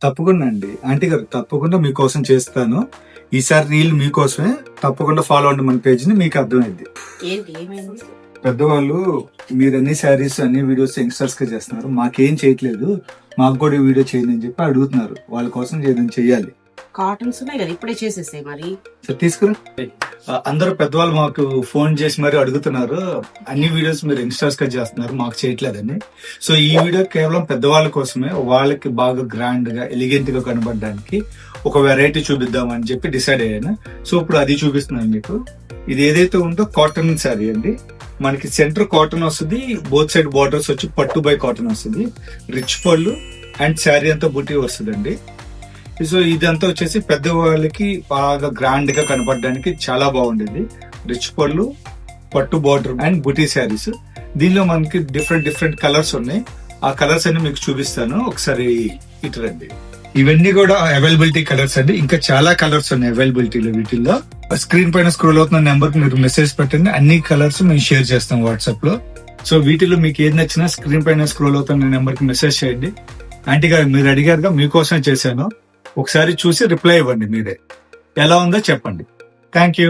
తప్పకుండా అండి. ఆంటీ గారు తప్పకుండా మీకోసం చేస్తాను. ఈసారి రీల్ మీకోసమే. తప్పకుండా ఫాలో అవ్వండి మన పేజ్ ని, మీకు అర్థమైంది. ఏంటి ఏమైంది? పెద్దవాళ్ళు మీరు అన్ని శారీస్ అన్ని వీడియోస్ యంగ్స్టర్స్ గా చేస్తున్నారు, మాకేం చేయట్లేదు, మాకు కూడా ఈ వీడియో చేయండి అని చెప్పి అడుగుతున్నారు. వాళ్ళ కోసం ఏదైనా చెయ్యాలి. కాటన్స్ ఉన్నాయి కదా, ఇప్పుడే చేసేసాయి మరి. సరే తీసుకురా. అందరూ పెద్దవాళ్ళు మాకు ఫోన్ చేసి మరి అడుగుతున్నారు, అన్ని వీడియోస్ మీరు యంగ్స్టర్స్ గా చేస్తున్నారు, మాకు చేయట్లేదని. సో ఈ వీడియో కేవలం పెద్దవాళ్ళ కోసమే, వాళ్ళకి బాగా గ్రాండ్ గా ఎలిగెంట్ గా కనబడడానికి ఒక వెరైటీ చూపిద్దామని చెప్పి డిసైడ్ అయ్యాను. సో ఇప్పుడు అది చూపిస్తున్నాను మీకు. ఇది ఏదైతే ఉందో కాటన్ శారీ అండి. మనకి సెంటర్ కాటన్ వస్తుంది, బోత్ సైడ్ బార్డర్స్ వచ్చి పట్టు బై కాటన్ వస్తుంది, రిచ్ పళ్ళు అండ్ శారీ అంతా బుట్టి వస్తుందండి. సో ఇదంతా వచ్చేసి పెద్దవాళ్ళకి బాగా గ్రాండ్ గా కనపడడానికి చాలా బాగుండేది. రిచ్ పళ్ళు, పట్టు బార్డర్ అండ్ బుటీ శారీస్. దీనిలో మనకి డిఫరెంట్ కలర్స్ ఉన్నాయి. ఆ కలర్స్ అన్ని మీకు చూపిస్తాను, ఒకసారి ఇటు రండి. ఇవన్నీ కూడా అవైలబిలిటీ కలర్స్ అండి. ఇంకా చాలా కలర్స్ ఉన్నాయి అవైలబిలిటీలో. వీటిల్లో స్క్రీన్ పైన స్క్రోల్ అవుతున్న నెంబర్ కి మీరు మెసేజ్ పెట్టండి, అన్ని కలర్స్ మేము షేర్ చేస్తాం వాట్సాప్ లో. సో వీటిలో మీకు ఏది నచ్చినా స్క్రీన్ పైన స్క్రోల్ అవుతున్న నెంబర్ కి మెసేజ్ చేయండి. ఆంటీ గారు మీరు అడిగారుగా, మీకోసం చేశాను. ఒకసారి చూసి రిప్లై ఇవ్వండి, మీరే ఎలా ఉందో చెప్పండి. Thank you.